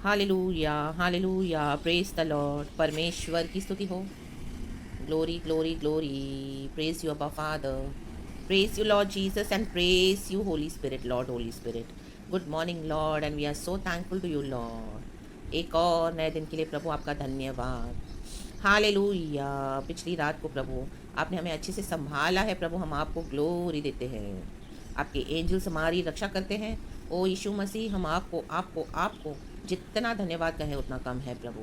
Hallelujah hallelujah, praise the Lord. परमेश्वर की स्तुति हो। Glory glory glory, praise you Abba Father, praise you Lord Jesus and praise you Holy Spirit, Lord Holy Spirit. Good morning Lord, and we are so thankful to you Lord. एक और नए दिन के लिए प्रभु आपका धन्यवाद। हालेलुया। पिछली रात को प्रभु आपने हमें अच्छे से संभाला है प्रभु, हम आपको ग्लोरी देते हैं। आपके एंजल्स हमारी रक्षा करते हैं। ओ यीशु मसीह, हम आपको आपको आपको जितना धन्यवाद कहें उतना कम है प्रभु।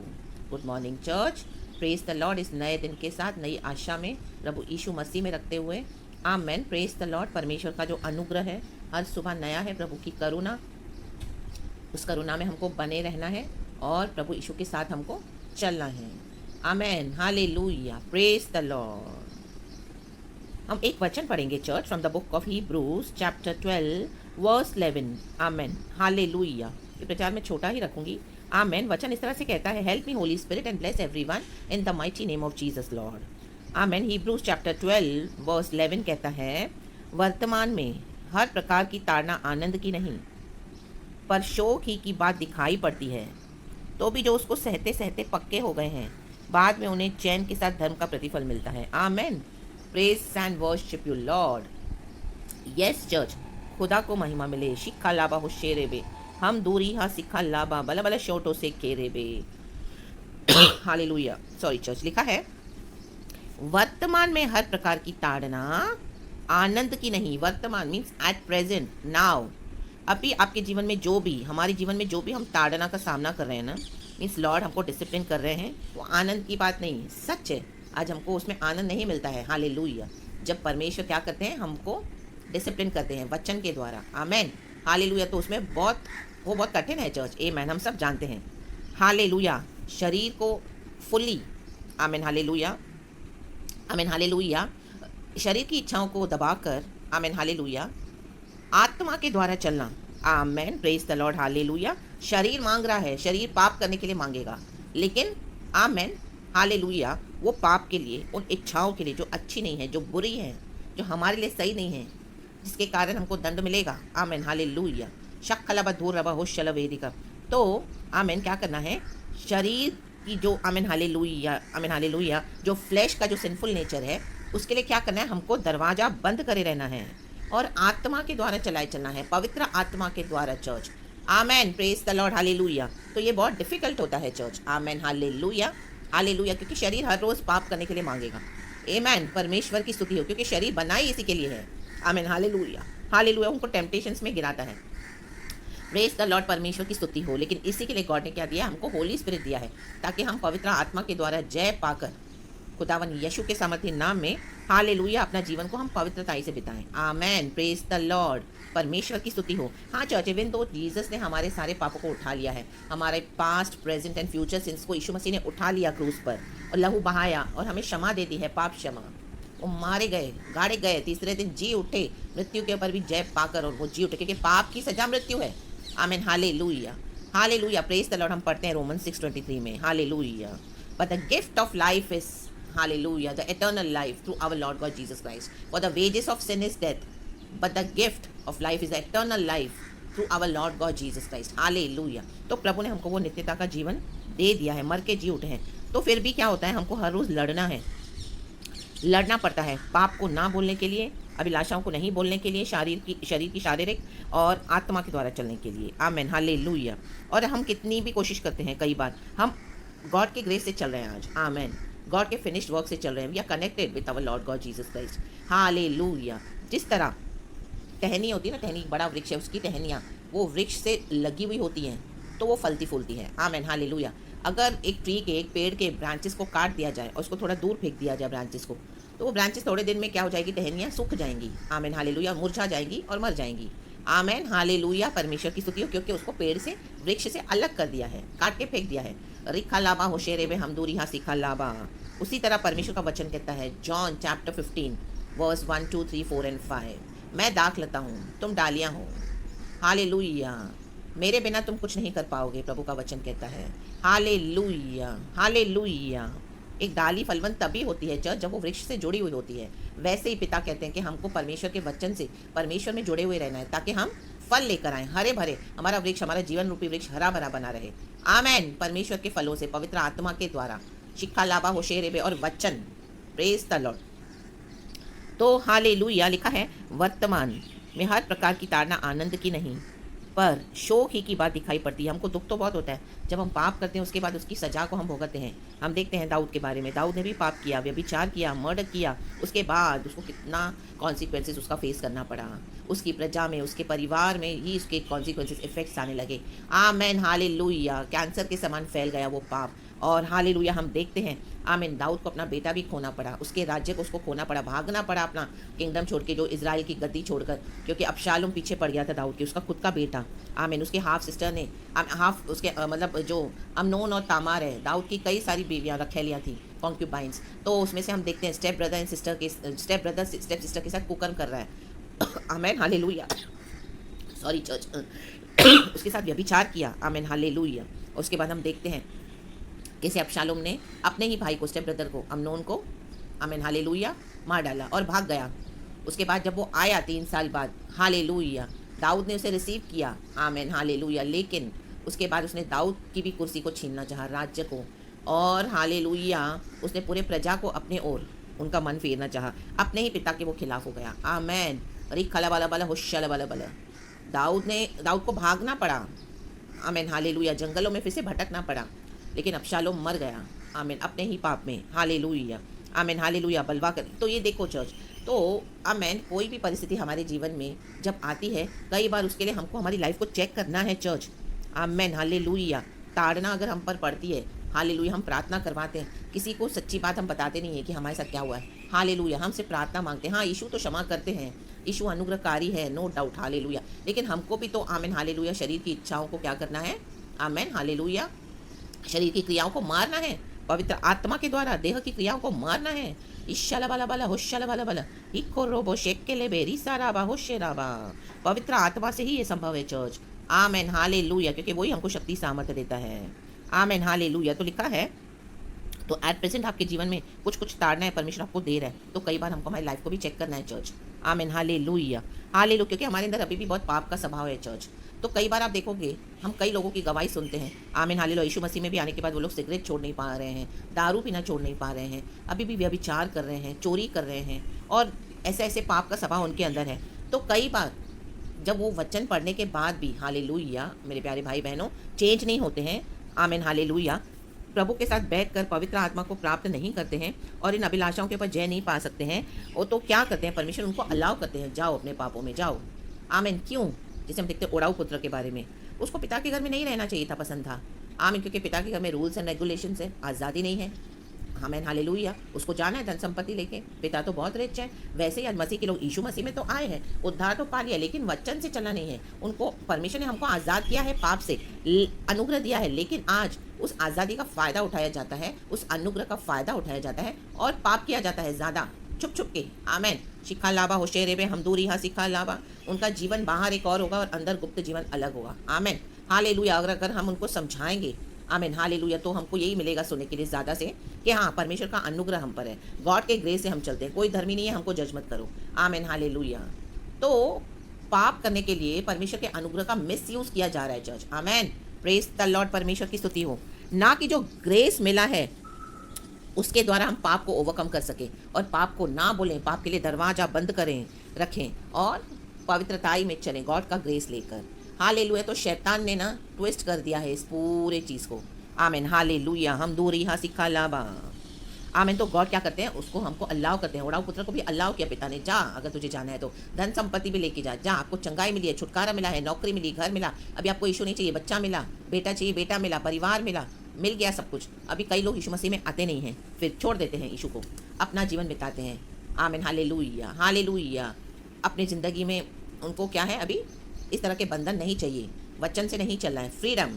Good morning church, praise the Lord. इस नए दिन के साथ नई आशा में प्रभु यीशु मसीह में रखते हुए आमेन। Praise the Lord. परमेश्वर का जो अनुग्रह है हर सुबह नया है, प्रभु की करुणा, उस करुणा में हमको बने रहना है और प्रभु यीशु के साथ हमको चलना है। Amen hallelujah, praise the Lord. हम एक वचन पढ़ेंगे church from the book of Hebrews chapter 12 verse 11। Amen hallelujah. ये प्रचार में छोटा ही रखूंगी। आमेन। वचन इस तरह से कहता है, help me Holy Spirit and bless everyone in the mighty name of Jesus Lord. Amen. Hebrews chapter 12 verse 11 कहता है, वर्तमान में हर प्रकार की ताड़ना आनंद की नहीं पर शोक ही की बात दिखाई पड़ती है, तो भी जो उसको सहते सहते पक्के हो गए हैं, बाद में उन्हें चैन के साथ धर्म का प्रतिफल मिलता है। Amen. Praise and worship you Lord. Yes church, खुदा को महिमा मिले। शिखा लाबा हुशेरे बे, हम दूरी हा सिखा लाबा बला बला शोटो से केरे बे। हालेलुया। सॉरी चर्च, लिखा है वर्तमान में हर प्रकार की ताड़ना आनंद की नहीं। वर्तमान मीन्स एट प्रेजेंट, नाउ। अभी आपके जीवन में जो भी, हमारे जीवन में जो भी हम ताड़ना का सामना कर रहे हैं ना, मीन्स लॉर्ड हमको डिसिप्लिन कर रहे हैं, वो आनंद की बात नहीं है, सच है। आज हमको उसमें आनंद नहीं मिलता है। हालेलुया। जब परमेश्वर क्या करते हैं, हमको डिसिप्लिन करते हैं वचन के द्वारा। आमेन हालेलुया। तो उसमें वो बहुत कठिन है चर्च। आमेन, हम सब जानते हैं। हालेलुया। शरीर को fully, amen hallelujah, amen hallelujah, शरीर की इच्छाओं को दबाकर, आमेन हालेलुया, आत्मा के द्वारा चलना। Amen. Praise the Lord. Hallelujah. शरीर मांग रहा है, शरीर पाप करने के लिए मांगेगा, लेकिन आमेन हालेलुया, वो पाप के लिए, उन इच्छाओं के लिए जो अच्छी नहीं है, जो बुरी है, जो हमारे लिए सही नहीं है, जिसके कारण हमको दंड मिलेगा। Amen hallelujah. शक्खलबा धूर रबा होशल वेदिका। तो आमेन, क्या करना है, शरीर की जो, आमेन हालेलुया, आमेन हालेलुया, जो फ्लैश का जो सिंफुल नेचर है, उसके लिए क्या करना है, हमको दरवाज़ा बंद करे रहना है और आत्मा के द्वारा चलाए चलना है, पवित्र आत्मा के द्वारा church. Amen. Praise the Lord. Hallelujah. तो ये बहुत डिफिकल्ट होता है चर्च। आमेन हालेलुया, हालेलुया, क्योंकि शरीर हर रोज़ पाप करने के लिए मांगेगा। आमेन। परमेश्वर की स्तुति हो, क्योंकि शरीर बना ही इसी के लिए है। आमेन हालेलुया, हालेलुया, उनको टेम्पटेशंस में गिराता है। Praise the Lord. परमेश्वर की स्तुति हो। लेकिन इसी के लिए गॉड ने क्या दिया, हमको होली स्पिरिट दिया है, ताकि हम पवित्र आत्मा के द्वारा जय पाकर खुदावन यीशु के सामर्थ्य नाम में, हालेलुया, अपना जीवन को हम पवित्रताई से बिताएं। आमेन। Praise the Lord. परमेश्वर की स्तुति हो। हाँ चर्च, इवन दो जीसस ने हमारे सारे पापों को उठा लिया है, हमारे past present and future since को यीशु मसीह ने उठा लिया क्रूस पर और लहू बहाया और हमें क्षमा दे दी है, पाप क्षमा। वो मारे गए, गाड़े गए, तीसरे दिन जी उठे, मृत्यु के ऊपर भी जय पाकर, और वो जी उठे, क्योंकि पाप की सजा मृत्यु है। Amen hallelujah, hallelujah. Praise the Lord. हम पढ़ते हैं रोमन 6:23 में, hallelujah, but the gift of life is, hallelujah, the eternal life through our Lord God Jesus Christ. For the wages of sin is death, but the gift of life is the eternal life through our Lord God Jesus Christ. Hallelujah. तो प्रभु ने हमको वो नित्यता का जीवन दे दिया है, मर के जी उठे हैं। तो फिर भी क्या होता है, हमको हर रोज़ लड़ना है, लड़ना पड़ता है पाप को ना बोलने के लिए, अभिलाषाओं को नहीं बोलने के लिए, शरीर की शारीरिक और आत्मा के द्वारा चलने के लिए। Amen hallelujah. और हम कितनी भी कोशिश करते हैं, कई बार हम गॉड के ग्रेस से चल रहे हैं आज। आमेन। गॉड के फिनिश्ड वर्क से चल रहे हैं। We are connected with our Lord God Jesus Christ. Hallelujah. जिस तरह टहनी होती है ना, टहनी बड़ा वृक्ष है, उसकी टहनियाँ वो वृक्ष से लगी हुई होती हैं, तो वो फलती फूलती है। Amen hallelujah. अगर एक ट्री के, एक पेड़ के ब्रांचेस को काट दिया जाए और उसको थोड़ा दूर फेंक दिया जाए ब्रांचेस को, तो वो ब्रांचेस थोड़े दिन में क्या हो जाएगी, टहनियाँ सूख जाएंगी। आमेन हालेलुया, मुरझा जाएंगी और मर जाएंगी। Amen hallelujah. परमेश्वर की स्तुति हो, क्योंकि उसको पेड़ से, वृक्ष से अलग कर दिया है, काट के फेंक दिया है। रिखा लाबा होशेरे में हम दूरी हाँ सिखा लाबा। उसी तरह परमेश्वर का वचन कहता है, जॉन चैप्टर 15 वर्स 1, 2, 3, 4 एंड 5, मैं दाख लता हूँ, तुम डालियाँ हो। हालेलुया। मेरे बिना तुम कुछ नहीं कर पाओगे, प्रभु का वचन कहता है। Hallelujah, hallelujah. एक डाली फलवंत तभी होती है चर्च, जब वो वृक्ष से जुड़ी हुई होती है। वैसे ही पिता कहते हैं कि हमको परमेश्वर के वचन से, परमेश्वर में जुड़े हुए रहना है, ताकि हम फल लेकर आए, हरे भरे, हमारा वृक्ष, हमारा जीवन रूपी वृक्ष हरा भरा बना रहे। आमेन। परमेश्वर के फलों से, पवित्र आत्मा के द्वारा, शिक्षा लाभा होशे रेबे और वचन। Praise the Lord. तो हालेलुया लिखा है, वर्तमान में हर प्रकार की ताड़ना आनंद की नहीं पर शोक ही की बात दिखाई पड़ती है। हमको दुख तो बहुत होता है जब हम पाप करते हैं, उसके बाद उसकी सजा को हम भुगतते हैं। हम देखते हैं दाऊद के बारे में, दाऊद ने भी पाप किया, व्यभिचार किया, मर्डर किया, उसके बाद उसको कितना कॉन्सिक्वेंसेस उसका फेस करना पड़ा। उसकी प्रजा में, उसके परिवार में ही उसके कॉन्सिक्वेंसेस, इफेक्ट्स आने लगे। Amen hallelujah. कैंसर के समान फैल गया वो पाप। और हालेलुया हम देखते हैं, आमीन, दाऊद को अपना बेटा भी खोना पड़ा, उसके राज्य को उसको खोना पड़ा, भागना पड़ा अपना किंगडम छोड़ के, जो इजराइल की गद्दी छोड़कर, क्योंकि अबशालोम पीछे पड़ गया था दाऊद के, उसका खुद का बेटा। आमीन। उसके हाफ सिस्टर ने, हाफ उसके मतलब जो अमनोन और तामार है, दाऊद की कई सारी बीवियाँ रखेलियाँ थी, कॉन्क्यूबाइंस। तो उसमें से हम देखते हैं स्टेप ब्रदर एंड सिस्टर के, स्टेप ब्रदर स्टेप सिस्टर के साथ कुकर्म कर रहा है। आमीन हालेलुया। Sorry church. उसके साथ व्यभिचार किया। आमीन हालेलुया। उसके बाद हम देखते हैं कैसे अबशालोम ने अपने ही भाई को, स्टेप ब्रदर को, अमनोन को, आमीन हालेलुया, मार डाला और भाग गया। उसके बाद जब वो आया 3 साल बाद, हालेलुया, दाऊद ने उसे रिसीव किया। आमीन हालेलुया। लेकिन उसके बाद उसने दाऊद की भी कुर्सी को छीनना चाहा, राज्य को, और हालेलुया उसने पूरे प्रजा को अपने ओर, उनका मन फेरना चाहा, अपने ही पिता के वो खिलाफ हो गया। आमीन। रिक खला वाला बला हुशला वाला बला। दाऊद को भागना पड़ा। आमीन हालेलुया। जंगलों में फिर से भटकना पड़ा, लेकिन अबशालोम मर गया। आमीन। अपने ही पाप में। हालेलुया। आमीन हालेलुया। बलवा कर। तो ये देखो चर्च, तो आमीन, कोई भी परिस्थिति हमारे जीवन में जब आती है, कई बार उसके लिए हमको हमारी लाइफ को चेक करना है चर्च। आमीन हालेलुया। ताड़ना अगर हम पर पड़ती है, हालेलुया, हम प्रार्थना करवाते हैं, किसी को सच्ची बात हम बताते नहीं है कि हमारे साथ क्या हुआ है। हालेलुया। हमसे प्रार्थना मांगते हैं। हाँ, यीशु तो क्षमा करते हैं, यीशु अनुग्रहकारी है, नो डाउट। हालेलुया। लेकिन हमको भी तो, आमीन हालेलुया, शरीर की इच्छाओं को क्या करना है? आमीन हालेलुया। शरीर की क्रियाओं को मारना है, पवित्र आत्मा के द्वारा देह की क्रियाओं को मारना है। इशाला बाला बाला होशाला बाला बाला इको रोबो शेक के ले बेरी सारा बा होशेरा बा। पवित्र आत्मा से ही ये संभव है चर्च। Amen hallelujah. क्योंकि वही हमको शक्ति सामर्थ्य देता है। Amen hallelujah. तो लिखा है, तो एट प्रेजेंट आपके जीवन में कुछ कुछ ताड़ना है, परमेश्वर आपको दे रहा है, तो कई बार हमको हमारी लाइफ को भी चेक करना है चर्च। Amen hallelujah. हालेलुया। क्योंकि हमारे अंदर अभी भी बहुत पाप का स्वभाव है चर्च। तो कई बार आप देखोगे, हम कई लोगों की गवाही सुनते हैं। आमीन हालेलुया। यीशु मसीह में भी आने के बाद वो लोग सिगरेट छोड़ नहीं पा रहे हैं, दारू पीना छोड़ नहीं पा रहे हैं, अभी भी व्यभिचार कर रहे हैं, चोरी कर रहे हैं, और ऐसे ऐसे पाप का स्वभाव उनके अंदर है। तो कई बार जब वो वचन पढ़ने के बाद भी, हालेलुया मेरे प्यारे भाई बहनों, चेंज नहीं होते हैं, आमीन हालेलुया, प्रभु के साथ बैठकर पवित्र आत्मा को प्राप्त नहीं करते हैं और इन अभिलाषाओं के ऊपर जय नहीं पा सकते हैं, वो तो क्या करते हैं? परमेश्वर उनको अलाउ करते हैं, जाओ अपने पापों में जाओ। आमीन। क्यों? जैसे हम देखते हैं ओडाऊ पुत्र के बारे में, उसको पिता के घर में नहीं रहना चाहिए था, पसंद था। आमीन। क्योंकि पिता के घर में रूल्स एंड रेगुलेशंस है, आज़ादी नहीं है। आमीन हालेलुया। उसको जाना है धन संपत्ति लेके, पिता तो बहुत रिच है। वैसे ही आज मसीह के लोग यीशु मसीह में तो आए हैं, उद्धार तो पा लिया, लेकिन वचन से चलना नहीं है उनको। परमेश्वर ने हमको आज़ाद किया है, पाप से अनुग्रह दिया है, लेकिन आज उस आज़ादी का फ़ायदा उठाया जाता है, उस अनुग्रह का फ़ायदा उठाया जाता है और पाप किया जाता है ज़्यादा, छुप छुप के। आमेन। शिखा लाभा होशेरे बे हम दूर यहाँ सिखा लाभा। उनका जीवन बाहर एक और होगा और अंदर गुप्त जीवन अलग होगा। Amen hallelujah. अगर हम उनको समझाएंगे, आमेन हालेलुया, तो हमको यही मिलेगा सुनने के लिए ज़्यादा से कि हाँ, परमेश्वर का अनुग्रह हम पर है, गॉड के ग्रेस से हम चलते हैं, कोई धर्मी नहीं है, हमको जज मत करो। आमेन हालेलुया। तो पाप करने के लिए परमेश्वर के अनुग्रह का मिस यूज़ किया जा रहा है church. Amen. Praise the Lord. परमेश्वर की स्तुति हो। ना कि जो ग्रेस मिला है उसके द्वारा हम पाप को ओवरकम कर सकें और पाप को ना बोलें, पाप के लिए दरवाजा बंद करें, रखें और पवित्रताई में चलें, गॉड का ग्रेस लेकर। हालेलुया। तो शैतान ने ना ट्विस्ट कर दिया है इस पूरे चीज़ को। आमीन हालेलुया। हम दूर यहाँ सिखा लाबा। आमीन। तो गॉड क्या करते हैं? उसको हमको अल्लाह करते हैं। ओडाऊ पुत्र को भी अल्लाह किया पिता ने, जा अगर तुझे जाना है तो धन संपत्ति भी लेके जा, जा, आपको चंगाई मिली है, छुटकारा मिला है, नौकरी मिली, घर मिला, अभी आपको यीशु नहीं चाहिए, बच्चा मिला, बेटा चाहिए, बेटा मिला, परिवार मिला, मिल गया सब कुछ। अभी कई लोग यीशु मसीह में आते नहीं हैं, फिर छोड़ देते हैं यीशु को, अपना जीवन बिताते हैं। आमीन हालेलुया। हालेलुया। अपनी ज़िंदगी में उनको क्या है, अभी इस तरह के बंधन नहीं चाहिए, वचन से नहीं चलना है। Freedom,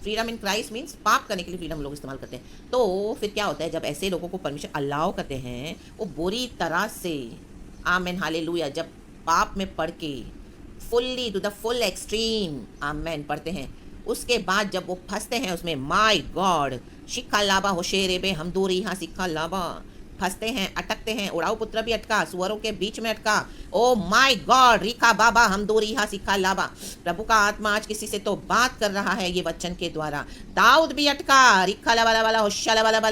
freedom in Christ means पाप करने के लिए फ्रीडम लोग इस्तेमाल करते हैं। तो फिर क्या होता है, जब ऐसे लोगों को परमेश्वर अलाउ करते हैं, वो बुरी तरह से, आमीन हालेलुया, जब पाप में पढ़ के fully to the full extreme, आमीन, पढ़ते हैं, उसके बाद जब वो फंसते हैं उसमें, माय गॉड, शिखा लाभा होशेरे बे हम दूर यहाँ सिखा लाभा, फंसते हैं, अटकते हैं। उड़ाऊ पुत्र भी अटका, सुअरों के बीच में अटका। ओ माय गॉड, रिखा बाबा हम दो रिहा सिखा लाबा। प्रभु का आत्मा आज किसी से तो बात कर रहा है ये वचन के द्वारा। दाऊद भी अटका, रिखा लबा लबा होशा लबा लबा।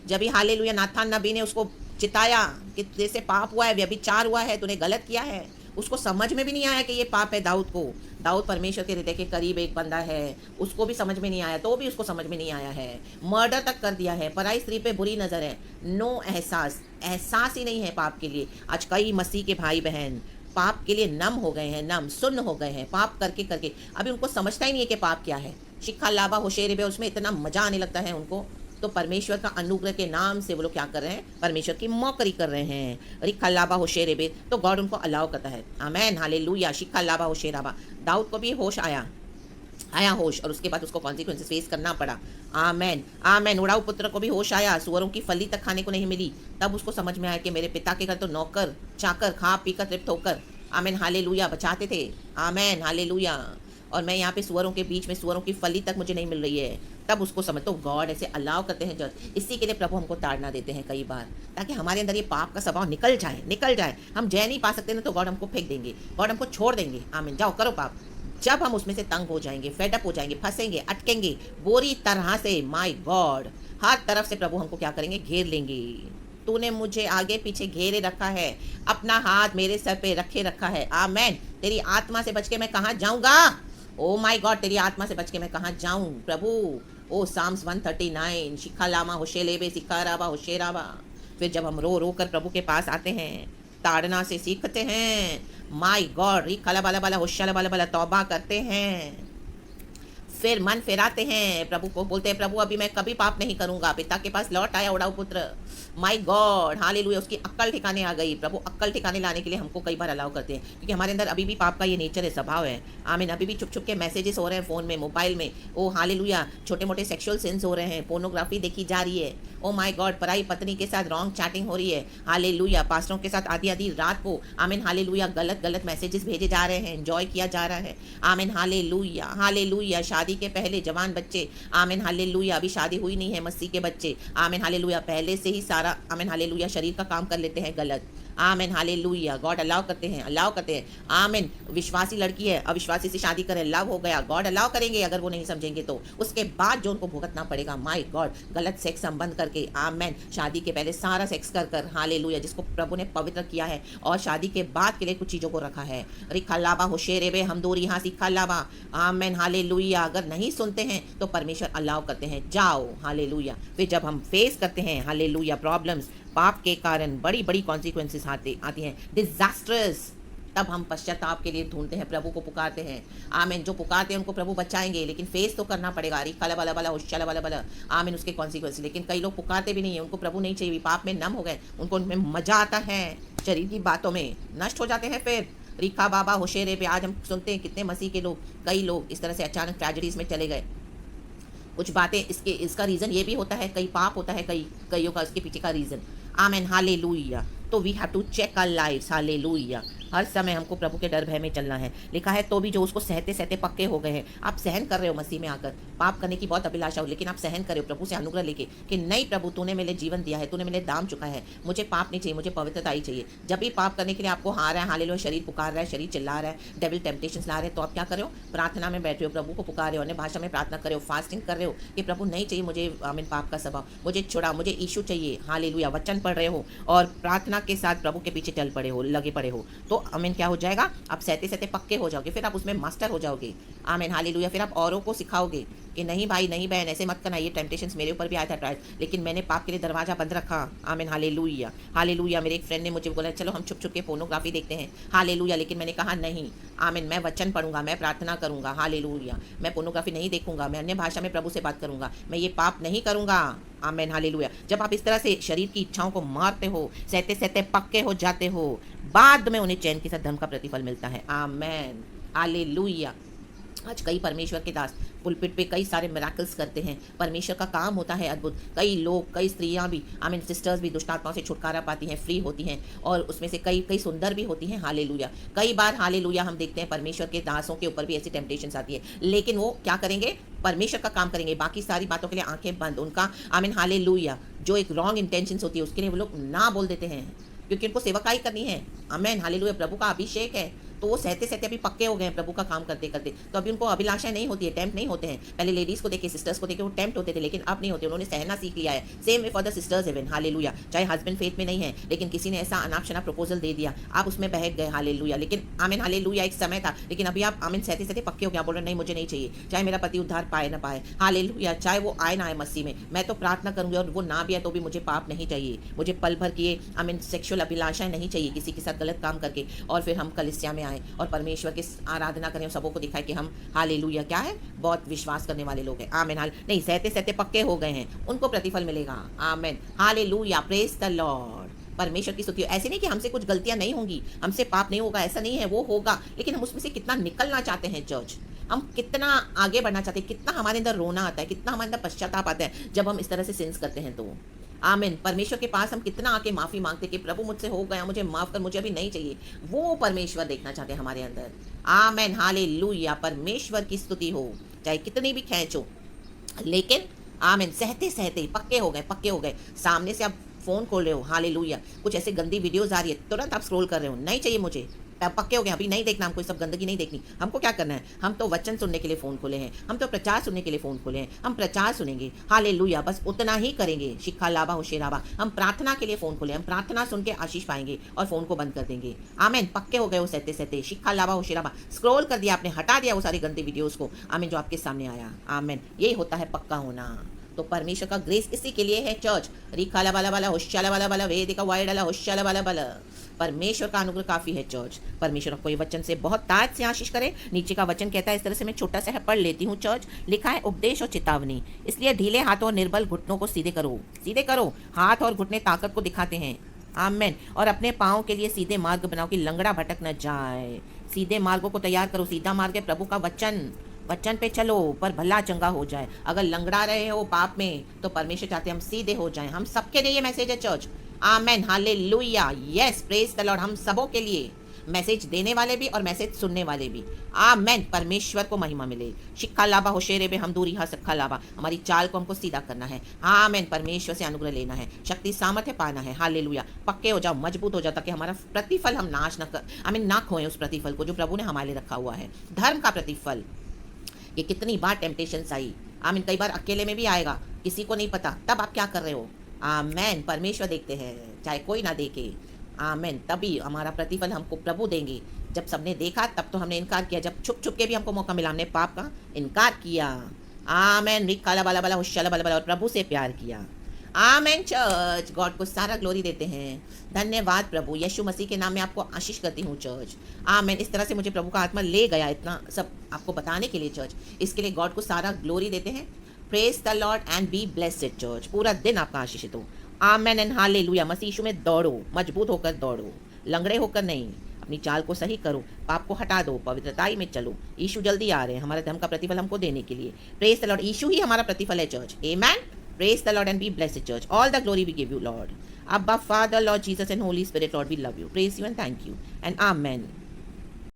जब ही हालेलुया नाथान नबी ने उसको चिताया कि जैसे पाप हुआ है, व्यभिचार हुआ है, तूने गलत किया है, उसको समझ में भी नहीं आया कि ये पाप है दाऊद को। दाऊद परमेश्वर के हृदय के करीब एक बंदा है, उसको भी समझ में नहीं आया, तो भी उसको समझ में नहीं आया है। मर्डर तक कर दिया है, पराई स्त्री पे बुरी नज़र है, नो एहसास, एहसास ही नहीं है पाप के लिए। आज कई मसीह के भाई बहन पाप के लिए नम हो गए हैं, नम सुन्न हो गए हैं, पाप करके करके अभी उनको समझता ही नहीं है कि पाप क्या है। शिखा लाभा होशेरे बे, उसमें इतना मजा आने लगता है उनको। तो परमेश्वर का अनुग्रह के नाम से वो लोग क्या कर रहे हैं, परमेश्वर की मौकरी कर रहे हैं। रिखा लाभा होशेरे बे, तो गॉड उनको अलाउ करता है। Amen hallelujah. शिखा लाभा होशेराबा, दाऊद को भी होश आया होश, और उसके बाद उसको कॉन्सिक्वेंसेस फेस करना पड़ा। आमेन आमेन। उड़ाऊ पुत्र को भी होश आया, सुअरों की फली तक खाने को नहीं मिली, तब उसको समझ में आया कि मेरे पिता के घर तो नौकर चाकर खा पी कर तृप्त होकर, आमेन हालेलुया, बचाते थे। Amen hallelujah. और मैं यहाँ पे सुअरों के बीच में सुअरों की फली तक मुझे नहीं मिल रही है, तब उसको समझ। तो गॉड ऐसे अलाउ करते हैं जज, इसी के लिए प्रभु हमको ताड़ना देते हैं कई बार, ताकि हमारे अंदर ये पाप का स्वभाव निकल जाए। हम जय नहीं पा सकते ना, तो गॉड हमको फेंक देंगे, गॉड हमको छोड़ देंगे। आमीन, जाओ करो पाप। जब हम उसमें से तंग हो जाएंगे, फेडअप हो जाएंगे, फंसेंगे, अटकेंगे बुरी तरह से, माय गॉड, हर तरफ से प्रभु हमको क्या करेंगे, घेर लेंगे। तूने मुझे आगे पीछे घेरे रखा है, अपना हाथ मेरे सर पे रखे रखा है। आमेन। तेरी आत्मा से बच के मैं कहाँ जाऊंगा? ओ माय गॉड, तेरी आत्मा से बच के मैं कहाँ जाऊं प्रभु? ओ साम्स 139, शिखा लामा होशेलेबे सिखाराबा होशेराबा। फिर जब हम रो रो कर प्रभु के पास आते हैं, ताड़ना से सीखते हैं, माय गॉड, रिखला बाला बाला होशाला बाला बाला तौबा करते हैं, फिर मन फिराते हैं, प्रभु को बोलते हैं प्रभु अभी मैं कभी पाप नहीं करूंगा। पिता के पास लौट आया उड़ाऊ पुत्र, माय गॉड हालेलुया, उसकी अक्ल ठिकाने आ गई। प्रभु अक्ल ठिकाने लाने के लिए हमको कई बार अलाउ करते हैं, क्योंकि हमारे अंदर अभी भी पाप का ये नेचर है, स्वभाव है। आमीन। अभी भी छुप छुप के मैसेजेस हो रहे हैं फ़ोन में, मोबाइल में। ओ हालेलुया, छोटे मोटे सेक्सुअल सिंस हो रहे हैं, पोर्नोग्राफी देखी जा रही है। ओ माय गॉड, पराई पत्नी के साथ रॉन्ग चैटिंग हो रही है। हालेलुया, पास्टरों के साथ आधी आधी रात को, आमीन हालेलुया, गलत गलत मैसेजेस भेजे जा रहे हैं, एंजॉय किया जा रहा है। आमीन हालेलुया हालेलुया। शादी के पहले जवान बच्चे, आमीन हालेलुया, अभी शादी हुई नहीं है मसीह के बच्चे, आमीन हालेलुया, पहले से ही सारा, आमीन हालेलुया, शरीर का काम कर लेते हैं गलत। आमीन हालेलुया। गॉड अलाउ करते हैं। आमीन। विश्वासी लड़की है, अविश्वासी से शादी करे, लव हो गया, गॉड अलाउ करेंगे अगर वो नहीं समझेंगे तो। उसके बाद जो उनको भुगतना पड़ेगा, माय गॉड, गलत सेक्स संबंध करके। आमीन। शादी के पहले सारा सेक्स कर हालेलुया, जिसको प्रभु ने पवित्र किया है, और शादी के बाद के लिए कुछ चीज़ों को रखा है। रिखलाबा होशेरे बे हम दूर यहाँ सिखलाबा। आमीन हालेलुया। अगर नहीं सुनते हैं तो परमेश्वर अलाउ करते हैं, जाओ हालेलुया। फिर जब हम फेस करते हैं हालेलुया प्रॉब्लम्स, पाप के कारण बड़ी बड़ी कॉन्सिक्वेंसेस आती हैं, डिजास्टर्स, तब हम पश्चाताप के लिए ढूंढते हैं, प्रभु को पुकारते हैं। आमीन। जो पुकारते हैं उनको प्रभु बचाएंगे, लेकिन फेस तो करना पड़ेगा। अरे काला बाला बाला उशाला बाला बाला, आमीन, उसके कॉन्सिक्वेंस। लेकिन कई लोग पुकारते भी नहीं है, उनको प्रभु नहीं चाहिए, पाप में नम हो गए, उनको उनमें मजा आता है, शरीर की बातों में नष्ट हो जाते हैं। फिर रिखा बाबा होशेरे पे आज हम सुनते हैं कितने मसीह के लोग, कई लोग इस तरह से अचानक ट्रेजेडीज में चले गए। कुछ बातें इसका रीज़न ये भी होता है, कई पाप होता है, कईयों का इसके पीछे का रीज़न। Amen hallelujah. तो we have to check our lifes hallelujah. हर समय हमको प्रभु के डर भय में चलना है। लिखा है तो भी जो उसको सहते सहते पक्के हो गए हैं। आप सहन कर रहे हो मसीह में आकर, पाप करने की बहुत अभिलाषा हो, लेकिन आप सहन कर रहे हो प्रभु से अनुग्रह लेके कि नहीं प्रभु तूने मेरे जीवन दिया है, तूने मेरे दाम चुका है, मुझे पाप नहीं चाहिए, मुझे पवित्रता ही चाहिए। जब भी पाप करने के लिए आपको हार है, हालेलुया, शरीर पुकार रहा है, शरीर चिल्ला रहा है, डेविल टेम्पटेशंस ला रहे हैं, तो आप क्या कर रहे हो? प्रार्थना में बैठ रहे हो, प्रभु को पुकार रहे हो, अन्य भाषा में प्रार्थना कर रहे हो, फास्टिंग कर रहे हो कि प्रभु नहीं चाहिए मुझे, आमीन, पाप का स्वभाव, मुझे छुड़ा, मुझे यीशु चाहिए। हालेलुया। वचन पढ़ रहे हो और प्रार्थना के साथ प्रभु के पीछे चल पड़े हो, लगे पड़े हो, तो आमीन क्या हो जाएगा? आप सहते सहते पक्के हो जाओगे, फिर आप उसमें मास्टर हो जाओगे। आमीन हालेलुया। फिर आप औरों को सिखाओगे कि नहीं भाई, नहीं बहन, ऐसे मत करना, ये टेम्पटेशंस मेरे ऊपर भी आया था ट्रायल, लेकिन मैंने पाप के लिए दरवाजा बंद रखा। आमीन हालेलुया हालेलुया। मेरे एक फ्रेंड ने मुझे बोला चलो हम छुप छुप के पोर्नोग्राफी देखते हैं, हालेलुया, लेकिन मैंने कहा नहीं, आमीन, मैं वचन पढ़ूंगा, मैं प्रार्थना करूंगा, हालेलुया, मैं पोर्नोग्राफी नहीं देखूंगा, मैं अन्य भाषा में प्रभु से बात करूंगा, मैं ये पाप नहीं करूंगा। आमीन हालेलुया। जब आप इस तरह से शरीर की इच्छाओं को मारते हो, सहते सहते पक्के हो जाते हो, बाद में उन्हें चैन के साथ धर्म का प्रतिफल मिलता है। आमीन हालेलुया। आज कई परमेश्वर के दास पुलपिट पे कई सारे मिराकल्स करते हैं, परमेश्वर का काम होता है अद्भुत। कई लोग, कई स्त्रियां भी, आमीन, सिस्टर्स भी दुष्ट आत्माओं से छुटकारा पाती हैं, फ्री होती हैं, और उसमें से कई कई सुंदर भी होती हैं। हालेलुया। कई बार हालेलुया हम देखते हैं परमेश्वर के दासों के ऊपर भी ऐसी टेम्पटेशंस आती है, लेकिन वो क्या करेंगे? परमेश्वर का काम करेंगे, बाकी सारी बातों के लिए आंखें बंद, उनका आमीन हालेलुया जो एक रॉन्ग इंटेंशंस होती है उसके लिए वो लोग ना बोल देते हैं, क्योंकि उनको सेवकाई करनी है। आमीन हालेलुया, प्रभु का अभिषेक है, तो वो सहते सहते अभी पक्के हो गए हैं प्रभु का काम करते करते, तो अभी उनको अभिलाषाएं नहीं होती है, टेम्प्ट नहीं होते हैं। पहले लेडीज को देखे, सिस्टर्स को देखे, वो टेम्प्ट होते थे, लेकिन अब नहीं होते, उन्होंने सहना सीख लिया है। Same way for the sisters even, hallelujah. चाहे हस्बैंड फेथ में नहीं है, लेकिन किसी ने ऐसा अनाप शनाप प्रपोजल दे दिया, आप उसमें बहक गए, हालेलुया। लेकिन आमीन हालेलुया एक समय था, लेकिन अभी आप आमीन सहते सहते पक्के हो गया, बोल रहे नहीं मुझे नहीं चाहिए, चाहे मेरा पति उद्धार पाए ना पाए, हालेलुया, चाहे वो आए ना आए मसीह में, मैं तो प्रार्थना करूंगी, और वो ना भी आए तो भी मुझे पाप नहीं चाहिए, मुझे पल भर किए आमीन सेक्सुअल अभिलाषाएं नहीं चाहिए किसी के साथ गलत काम करके, और फिर हम कलीसिया में आए और परमेश्वर की आराधना करें, सबों को दिखाए कि हम हालेलुया क्या है, बहुत विश्वास करने वाले लोग हैं। आमीन हाल नहीं, सहते सहते पक्के हो गए हैं, उनको प्रतिफल मिलेगा। आमीन हालेलुया, प्रेज द लॉर्ड। परमेश्वर की स्तुति। ऐसे नहीं कि हमसे कुछ गलतियां नहीं होंगी, हमसे पाप नहीं होगा, ऐसा नहीं है, वो होगा, लेकिन हम उसमें से कितना निकलना चाहते हैं चर्च, हम कितना आगे बढ़ना चाहते हैं, कितना हमारे अंदर रोना आता है, कितना हमारे अंदर पश्चाताप आता है जब हम इस तरह से सिंस करते हैं। तो आमीन, परमेश्वर के पास हम कितना आके माफी मांगते कि प्रभु मुझसे हो गया, मुझे माफ कर, मुझे अभी नहीं चाहिए, वो परमेश्वर देखना चाहते हैं हमारे अंदर। आमीन हालेलुया, परमेश्वर की स्तुति हो, चाहे कितनी भी खींच हो, लेकिन आमीन सहते सहते पक्के हो गए, पक्के हो गए। सामने से आप फोन खोल रहे हो, हालेलुया, कुछ ऐसे गंदी वीडियोस आ रही है, तुरंत आप स्क्रॉल कर रहे हो, नहीं चाहिए मुझे, पक्के हो गए, अभी नहीं देखना, हमको सब गंदगी नहीं देखनी। हमको क्या करना है, हम तो वचन सुनने के लिए फोन खोले हैं, हम तो प्रचार सुनने के लिए फोन खोले हैं, हम प्रचार सुनेंगे, हालेलुया, बस उतना ही करेंगे। शिखा लाभा होशेराबा, हम प्रार्थना के लिए फोन खोले, हम प्रार्थना सुन के आशीष पाएंगे और फोन को बंद कर देंगे। आमीन, पक्के हो गए हो सहते सहते, शिखा लाभा होशेराबा, स्क्रॉल कर दिया आपने, हटा दिया वो सारी गंदी वीडियोस को, आमीन, जो आपके सामने आया। आमीन, यही होता है पक्का होना। तो परमेश्वर का ग्रेस इसी के लिए है चर्च। रिखाला वाला वाला होशाला वाला वाला वेदिका वाइडाला होशाला वाला वाला, परमेश्वर का अनुग्रह काफी है चर्च। परमेश्वर आपको ये वचन से बहुत ताज से आशीष करे। नीचे का वचन कहता है, इस तरह से मैं छोटा सा पढ़ लेती हूँ चर्च। लिखा है उपदेश और चेतावनी, इसलिए ढीले हाथों और निर्बल घुटनों को सीधे करो। सीधे करो, हाथ और घुटने ताकत को दिखाते हैं। आमेन। और अपने पाँव के लिए सीधे मार्ग बनाओ कि लंगड़ा भटक न जाए। सीधे मार्गों को तैयार करो। सीधा मार्ग है प्रभु का वचन, वचन पे चलो पर भला चंगा हो जाए। अगर लंगड़ा रहे हो पाप में तो परमेश्वर चाहते हम सीधे हो जाएं। हम सबके लिए ये मैसेज है church. Amen, hallelujah, yes, praise the Lord. हम सबों के लिए, मैसेज देने वाले भी और मैसेज सुनने वाले भी। आमेन, परमेश्वर को महिमा मिले। शिक्खा लाभा होशेरे बे हम दूरी हा सखा लाभा, हमारी चाल को हमको सीधा करना है। आमेन, परमेश्वर से अनुग्रह लेना है, शक्ति सामर्थ्य पाना है। हालेलुया, पक्के हो जाओ, मजबूत हो जाओ, ताकि हमारा प्रतिफल हम नाश न कर, आमीन, ना खोएं उस प्रतिफल को जो प्रभु ने हमारे लिए रखा हुआ है, धर्म का प्रतिफल। ये कितनी बार टेम्पटेशंस आई, आमीन, कई बार अकेले में भी आएगा, किसी को नहीं पता, तब आप क्या कर रहे हो। आमेन, परमेश्वर देखते हैं, चाहे कोई ना देखे। आमेन, तभी हमारा प्रतिफल हमको प्रभु देंगे। जब सबने देखा तब तो हमने इनकार किया, जब छुप छुप के भी हमको मौका मिला हमने पाप का इनकार किया। आमेन, रिकाला बाला बाला हुशाला बाला बाला, और प्रभु से प्यार किया। आमेन चर्च, गॉड को सारा ग्लोरी देते हैं। धन्यवाद प्रभु, यीशु मसीह के नाम में आपको आशीष करती हूँ चर्च। आमेन, इस तरह से मुझे प्रभु का आत्मा ले गया इतना सब आपको बताने के लिए चर्च, इसके लिए गॉड को सारा ग्लोरी देते हैं। Praise the Lord and be blessed church. पूरा दिन आपका आशीषित हो। आमेन एंड हालेलुया। मसीह यीशु में दौड़ो, मजबूत होकर दौड़ो, लंगड़े होकर नहीं। अपनी चाल को सही करो, पाप को हटा दो, पवित्रताई में चलो। यीशु जल्दी आ रहे हैं हमारे धर्म का प्रतिफल हमको देने के लिए। प्रेज द लॉर्ड, यीशु ही हमारा प्रतिफल है church. Amen. Praise the Lord and be blessed church. All the glory we give you, Lord. Abba Father, Lord Jesus and Holy Spirit, Lord, we love you. Praise you and thank you. And Amen.